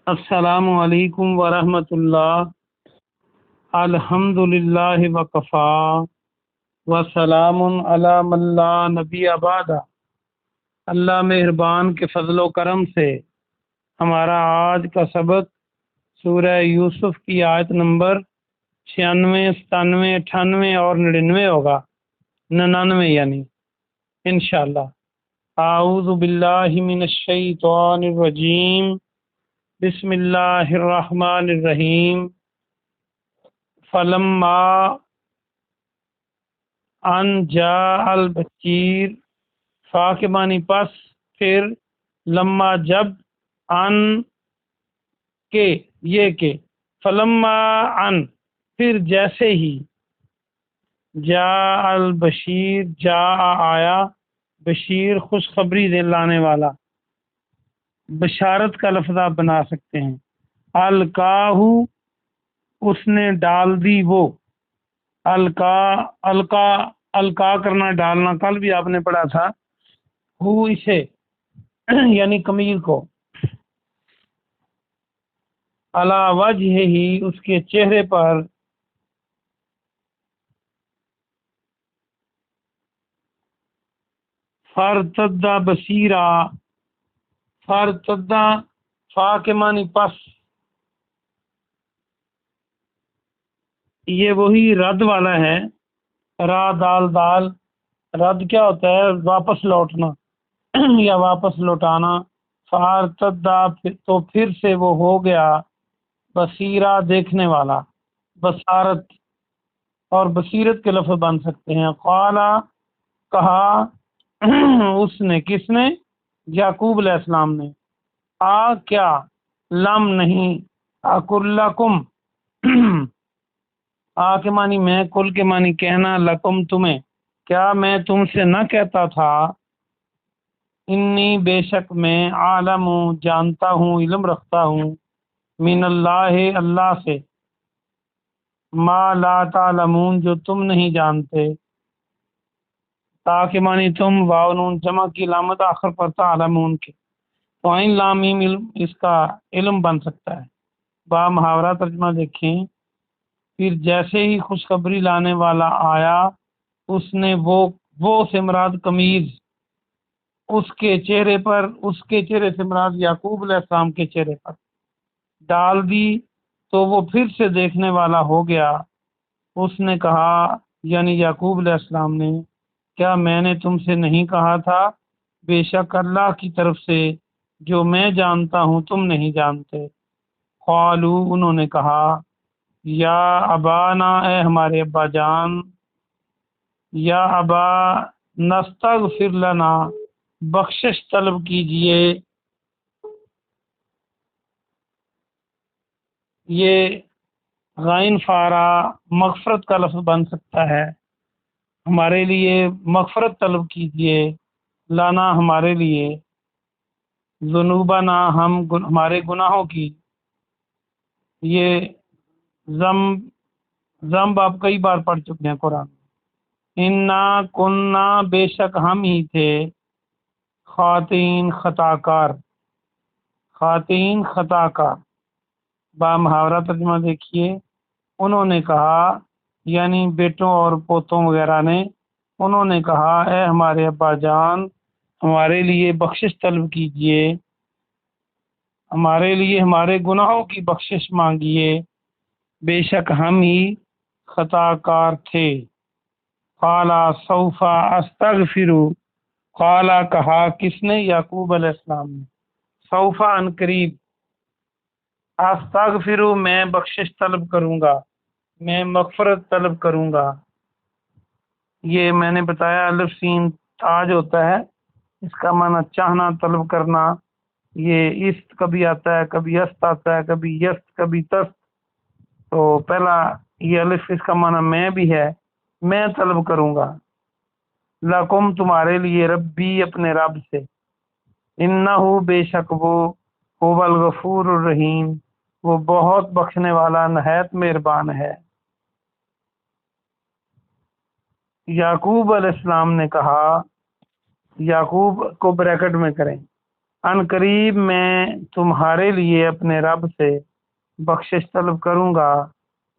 السلام علیکم ورحمۃ اللہ۔ الحمد للہ وکفا وسلام علی من لا نبی بعد۔ اللہ مہربان کے فضل و کرم سے ہمارا آج کا سبق سورہ یوسف کی آیت نمبر 96، 97، 98 اور 99 ہوگا، 99 یعنی انشاءاللہ۔ اعوذ باللہ من الشیطان الرجیم، بسم اللہ الرحمن الرحیم۔ فلما ان جاء البشیر، فا کے معنی پس، پھر، لما جب، ان کے، یہ کہ، فلما ان پھر جیسے ہی، جاء البشیر جاء آیا، بشیر خوشخبری دلانے والا، بشارت کا لفظ آپ بنا سکتے ہیں۔ القاہو اس نے ڈال دی وہ، القا کرنا ڈالنا، کل بھی آپ نے پڑھا تھا، ہو اسے یعنی قمیض کو، علی وجہ ہی اس کے چہرے پر، فرتدہ بصیرا، فرتدہ فا کے معنی پس، یہ وہی رد والا ہے، را دال دال، رد کیا ہوتا ہے؟ واپس لوٹنا یا واپس لوٹانا۔ فارتدہ تو پھر سے وہ ہو گیا، بصیرہ دیکھنے والا، بصارت اور بصیرت کے لفظ بن سکتے ہیں۔ قالا کہا، اس نے، کس نے؟ یعقوب علیہ السلام نے، آ کیا، لم نہیں، اقل لکم، آ کے معنی میں، کل کے معنی کہنا، لکم تمہیں، کیا میں تم سے نہ کہتا تھا، انی بے شک میں، عالم جانتا ہوں، علم رکھتا ہوں، من اللہ اللہ سے، ما لا تعلمون جو تم نہیں جانتے، تاکہ معنی تم، واو نون جمع کی علامت آخر پر تعلمون کے، تو عین لام میم علم، اس کا علم بن سکتا ہے۔ با محاورہ ترجمہ دیکھیں، پھر جیسے ہی خوشخبری لانے والا آیا، اس نے وہ سے مراد قمیض، اس کے چہرے پر، اس کے چہرے سے مراد یعقوب علیہ السلام کے چہرے پر ڈال دی، تو وہ پھر سے دیکھنے والا ہو گیا۔ اس نے کہا، یعنی یعقوب علیہ السلام نے، کیا میں نے تم سے نہیں کہا تھا، بے شک اللہ کی طرف سے جو میں جانتا ہوں تم نہیں جانتے۔ قالو انہوں نے کہا، یا ابانا اے ہمارے ابا جان، یا ابا نستغفر لنا بخشش طلب کیجئے، یہ غائن فارا مغفرت کا لفظ بن سکتا ہے، ہمارے لیے مغفرت طلب کیجئے، لانا ہمارے لیے، ذنوبنا ہمارے گناہوں کی، یہ ذنب آپ کئی بار پڑھ چکے ہیں قرآن میں۔ انا کننا بے شک ہم ہی تھے، خاطئین خطا کار، خاطئین خطا کار۔ با محاورہ ترجمہ دیکھیے، انہوں نے کہا، یعنی بیٹوں اور پوتوں وغیرہ نے، انہوں نے کہا، اے ہمارے ابا جان، ہمارے لیے بخشش طلب کیجئے، ہمارے لیے ہمارے گناہوں کی بخشش مانگیے، بے شک ہم ہی خطا کار تھے۔ قالا سوف استغفر، قالا کہا، کس نے؟ یعقوب علیہ السلام نے، سوف ان قریب، استغفر میں بخشش طلب کروں گا، میں مغفرت طلب کروں گا۔ یہ میں نے بتایا الف سین تاج ہوتا ہے، اس کا معنی چاہنا، طلب کرنا۔ یہ است کبھی آتا ہے، کبھی است آتا ہے، کبھی یست، کبھی تست، تو پہلا یہ الف، اس کا معنی میں بھی ہے، میں طلب کروں گا، لکم تمہارے لیے، ربی اپنے رب سے، انہو بے شک وہ، هو الغفور الرحیم وہ بہت بخشنے والا، نہایت مہربان ہے۔ یعقوب علیہ السلام نے کہا، یعقوب کو بریکٹ میں کریں، ان قریب میں تمہارے لیے اپنے رب سے بخشش طلب کروں گا،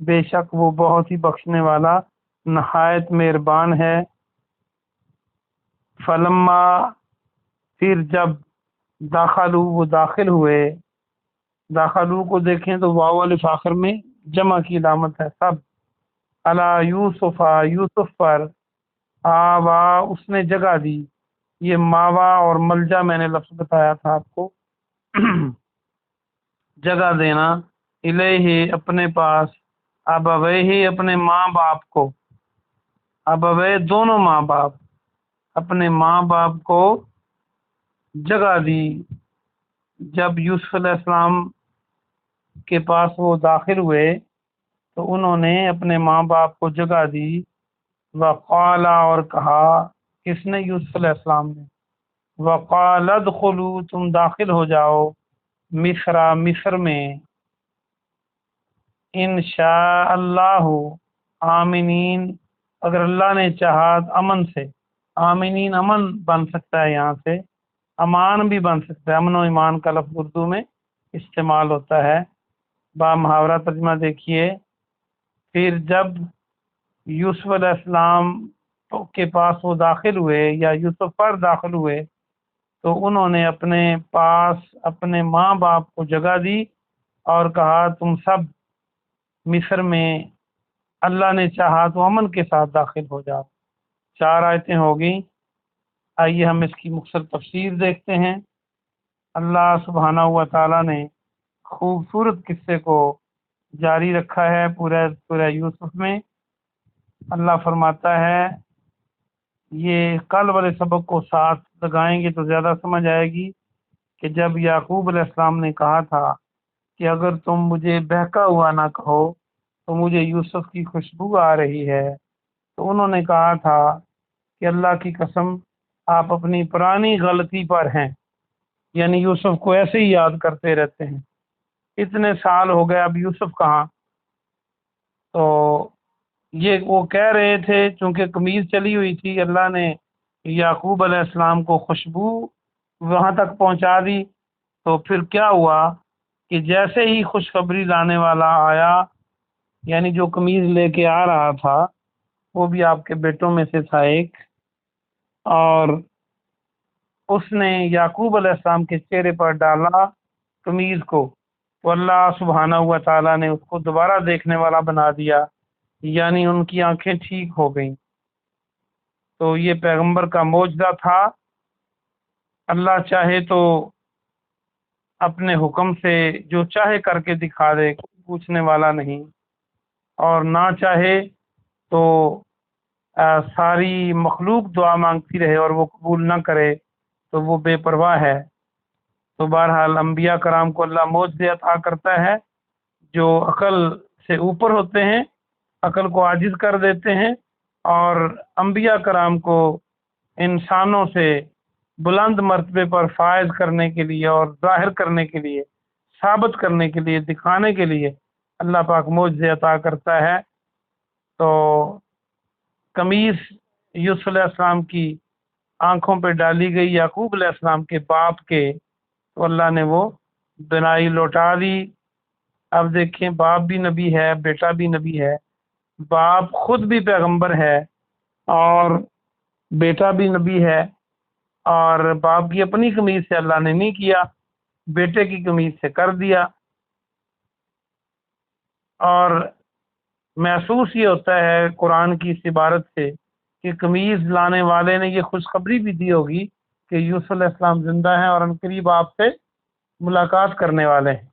بے شک وہ بہت ہی بخشنے والا نہایت مہربان ہے۔ فلما، پھر جب، داخلو وہ داخل ہوئے، داخلو کو دیکھیں تو واو الف آخر میں جمع کی علامت ہے سب، علی یوسف، یوسف پر، آوا اس نے جگہ دی، یہ ماوا اور ملجا میں نے لفظ بتایا تھا آپ کو جگہ دینا، الیہ اپنے پاس، ابویہ اپنے ماں باپ کو، ابویہ دونوں ماں باپ، اپنے ماں باپ کو جگہ دی جب یوسف علیہ السلام کے پاس وہ داخل ہوئے تو انہوں نے اپنے ماں باپ کو جگہ دی، وقال اور کہا، کس نے؟ یوسف علیہ السلام نے، وقال ادخلوا تم داخل ہو جاؤ، مصر مصر میں، انشاء اللہ آمینین اگر اللہ نے چاہا امن سے، آمینین امن بن سکتا ہے، یہاں سے امان بھی بن سکتا ہے، امن و ایمان کا لفظ اردو میں استعمال ہوتا ہے۔ با محاورہ ترجمہ دیکھیے، پھر جب یوسف علیہ السلام کے پاس وہ داخل ہوئے یا یوسف پر داخل ہوئے تو انہوں نے اپنے پاس اپنے ماں باپ کو جگہ دی اور کہا تم سب مصر میں اللہ نے چاہا تو امن کے ساتھ داخل ہو جاؤ۔ 4 آیتیں ہو گئیں، آئیے ہم اس کی مختصر تفسیر دیکھتے ہیں۔ اللہ سبحانہ و تعالیٰ نے خوبصورت قصے کو جاری رکھا ہے پورا یوسف میں۔ اللہ فرماتا ہے، یہ کل والے سبق کو ساتھ لگائیں گے تو زیادہ سمجھ آئے گی کہ جب یعقوب علیہ السلام نے کہا تھا کہ اگر تم مجھے بہکا ہوا نہ کہو تو مجھے یوسف کی خوشبو آ رہی ہے، تو انہوں نے کہا تھا کہ اللہ کی قسم آپ اپنی پرانی غلطی پر ہیں، یعنی یوسف کو ایسے ہی یاد کرتے رہتے ہیں، اتنے سال ہو گئے اب یوسف کہاں؟ تو یہ وہ کہہ رہے تھے چونکہ قمیض چلی ہوئی تھی، اللہ نے یعقوب علیہ السلام کو خوشبو وہاں تک پہنچا دی، تو پھر کیا ہوا کہ جیسے ہی خوشخبری لانے والا آیا، یعنی جو قمیض لے کے آ رہا تھا وہ بھی آپ کے بیٹوں میں سے تھا ایک، اور اس نے یعقوب علیہ السلام کے چہرے پر ڈالا قمیض کو، تو اللہ سبحانہ و تعالیٰ نے اس کو دوبارہ دیکھنے والا بنا دیا، یعنی ان کی آنکھیں ٹھیک ہو گئیں۔ تو یہ پیغمبر کا معجزہ تھا، اللہ چاہے تو اپنے حکم سے جو چاہے کر کے دکھا دے، کوئی پوچھنے والا نہیں، اور نہ چاہے تو ساری مخلوق دعا مانگتی رہے اور وہ قبول نہ کرے تو وہ بے پرواہ ہے۔ تو بہرحال انبیاء کرام کو اللہ معجزے عطا کرتا ہے جو عقل سے اوپر ہوتے ہیں، عقل کو عاجز کر دیتے ہیں، اور انبیاء کرام کو انسانوں سے بلند مرتبے پر فائز کرنے کے لیے اور ظاہر کرنے کے لیے، ثابت کرنے کے لیے، دکھانے کے لیے اللہ پاک معجزے عطا کرتا ہے۔ تو قمیص یوسف علیہ السلام کی آنکھوں پہ ڈالی گئی یعقوب علیہ السلام کے باپ کے، تو اللہ نے وہ بنائی لوٹا دی۔ اب دیکھیں، باپ بھی نبی ہے، بیٹا بھی نبی ہے، باپ خود بھی پیغمبر ہے اور بیٹا بھی نبی ہے، اور باپ کی اپنی قمیض سے اللہ نے نہیں کیا، بیٹے کی قمیض سے کر دیا۔ اور محسوس یہ ہوتا ہے قرآن کی اس عبارت سے کہ قمیض لانے والے نے یہ خوشخبری بھی دی ہوگی کہ یوسف علیہ السلام زندہ ہیں اور ان قریب آپ سے ملاقات کرنے والے ہیں۔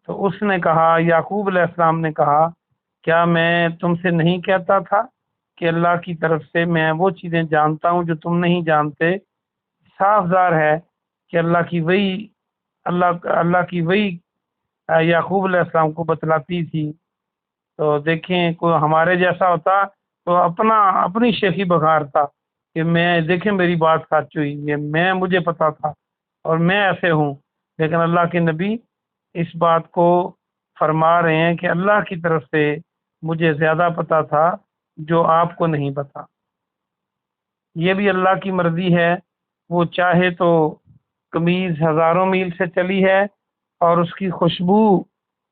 تو اس نے کہا، یعقوب علیہ السلام نے کہا، کیا میں تم سے نہیں کہتا تھا کہ اللہ کی طرف سے میں وہ چیزیں جانتا ہوں جو تم نہیں جانتے؟ صاف ظاہر ہے کہ اللہ کی وحی یعقوب علیہ السلام کو بتلاتی تھی۔ تو دیکھیں، کوئی ہمارے جیسا ہوتا تو اپنی شیخی بخارتا کہ میں دیکھیں میری بات سچ ہوئی ہے، مجھے پتا تھا اور میں ایسے ہوں، لیکن اللہ کے نبی اس بات کو فرما رہے ہیں کہ اللہ کی طرف سے مجھے زیادہ پتا تھا جو آپ کو نہیں پتا۔ یہ بھی اللہ کی مرضی ہے وہ چاہے تو قمیض ہزاروں میل سے چلی ہے اور اس کی خوشبو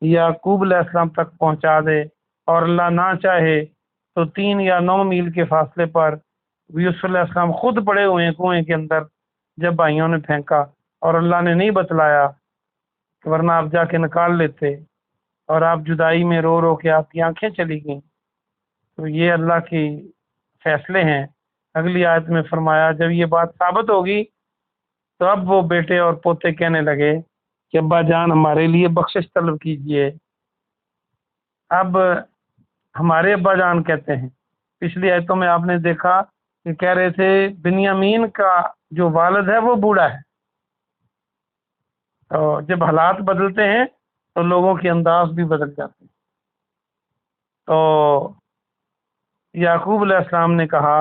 یعقوب علیہ السلام تک پہنچا دے، اور اللہ نہ چاہے تو 3 یا 9 میل کے فاصلے پر یوسف علیہ السلام خود پڑے ہوئے ہیں کنویں کے اندر جب بھائیوں نے پھینکا، اور اللہ نے نہیں بتلایا، ورنہ آپ جا کے نکال لیتے، اور آپ جدائی میں رو رو کے آپ کی آنکھیں چلی گئیں۔ تو یہ اللہ کی فیصلے ہیں۔ اگلی آیت میں فرمایا جب یہ بات ثابت ہوگی تو اب وہ بیٹے اور پوتے کہنے لگے کہ ابا جان ہمارے لیے بخشش طلب کیجئے۔ اب ہمارے ابا جان کہتے ہیں، پچھلی آیتوں میں آپ نے دیکھا کہ کہہ رہے تھے بنیامین کا جو والد ہے وہ بوڑھا ہے، اور جب حالات بدلتے ہیں تو لوگوں کے انداز بھی بدل جاتے ہیں۔ تو یعقوب علیہ السلام نے کہا،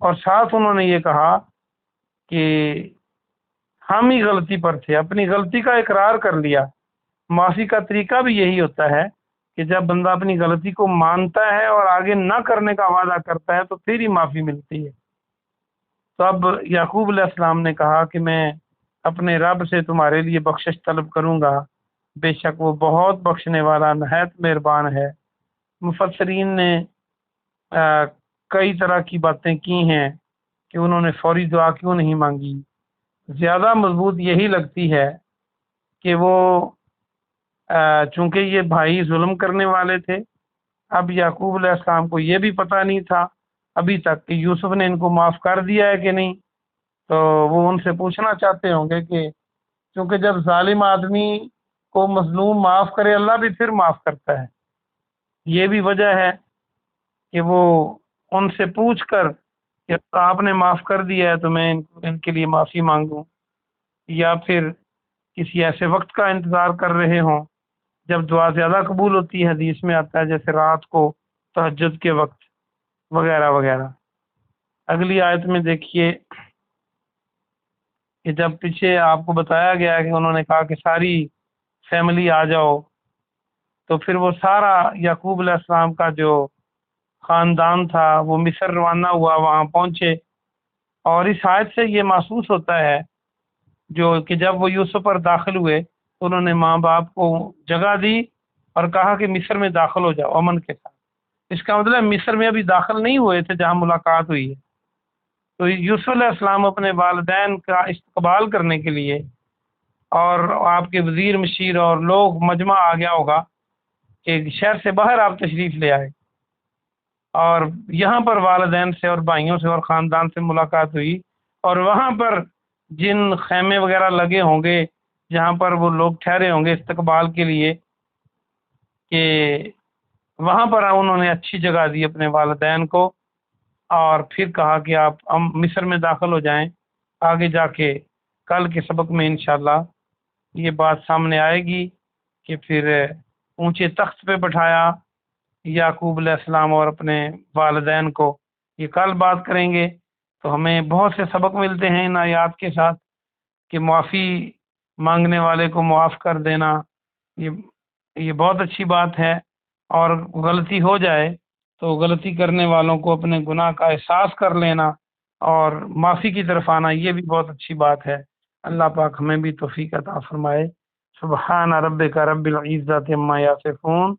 اور ساتھ انہوں نے یہ کہا کہ ہم ہی غلطی پر تھے، اپنی غلطی کا اقرار کر لیا۔ معافی کا طریقہ بھی یہی ہوتا ہے کہ جب بندہ اپنی غلطی کو مانتا ہے اور آگے نہ کرنے کا وعدہ کرتا ہے تو پھر ہی معافی ملتی ہے۔ تو اب یعقوب علیہ السلام نے کہا کہ میں اپنے رب سے تمہارے لیے بخشش طلب کروں گا، بے شک وہ بہت بخشنے والا نہایت مہربان ہے۔ مفسرین نے کئی طرح کی باتیں کی ہیں کہ انہوں نے فوری دعا کیوں نہیں مانگی۔ زیادہ مضبوط یہی لگتی ہے کہ وہ چونکہ یہ بھائی ظلم کرنے والے تھے، اب یعقوب علیہ السلام کو یہ بھی پتہ نہیں تھا ابھی تک کہ یوسف نے ان کو معاف کر دیا ہے کہ نہیں، تو وہ ان سے پوچھنا چاہتے ہوں گے کہ چونکہ جب ظالم آدمی کو مظلوم معاف کرے اللہ بھی پھر معاف کرتا ہے، یہ بھی وجہ ہے کہ وہ ان سے پوچھ کر کہ آپ نے معاف کر دیا ہے تو میں ان کے لیے معافی مانگوں، یا پھر کسی ایسے وقت کا انتظار کر رہے ہوں جب دعا زیادہ قبول ہوتی ہے، حدیث میں آتا ہے جیسے رات کو تہجد کے وقت وغیرہ وغیرہ۔ اگلی آیت میں دیکھیے کہ جب پیچھے آپ کو بتایا گیا کہ انہوں نے کہا کہ ساری فیملی آ جاؤ، تو پھر وہ سارا یعقوب علیہ السلام کا جو خاندان تھا وہ مصر روانہ ہوا، وہاں پہنچے، اور اس آیت سے یہ محسوس ہوتا ہے جو کہ جب وہ یوسف پر داخل ہوئے تو انہوں نے ماں باپ کو جگہ دی اور کہا کہ مصر میں داخل ہو جاؤ امن کے ساتھ۔ اس کا مطلب مصر میں ابھی داخل نہیں ہوئے تھے جہاں ملاقات ہوئی ہے۔ تو یوسف علیہ السلام اپنے والدین کا استقبال کرنے کے لیے، اور آپ کے وزیر مشیر اور لوگ مجمع آ گیا ہوگا کہ شہر سے باہر آپ تشریف لے آئے، اور یہاں پر والدین سے اور بھائیوں سے اور خاندان سے ملاقات ہوئی، اور وہاں پر جن خیمے وغیرہ لگے ہوں گے جہاں پر وہ لوگ ٹھہرے ہوں گے استقبال کے لیے، کہ وہاں پر انہوں نے اچھی جگہ دی اپنے والدین کو، اور پھر کہا کہ آپ مصر میں داخل ہو جائیں۔ آگے جا کے کل کے سبق میں انشاءاللہ یہ بات سامنے آئے گی کہ پھر اونچے تخت پہ بٹھایا یعقوب علیہ السلام اور اپنے والدین کو، یہ کل بات کریں گے۔ تو ہمیں بہت سے سبق ملتے ہیں ان آیات کے ساتھ کہ معافی مانگنے والے کو معاف کر دینا یہ بہت اچھی بات ہے، اور غلطی ہو جائے تو غلطی کرنے والوں کو اپنے گناہ کا احساس کر لینا اور معافی کی طرف آنا یہ بھی بہت اچھی بات ہے۔ اللہ پاک ہمیں بھی توفیق عطا فرمائے۔ سبحان ربک رب العزت عما یصفون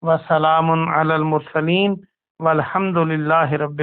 وسلام علی المرسلین والحمد للہ رب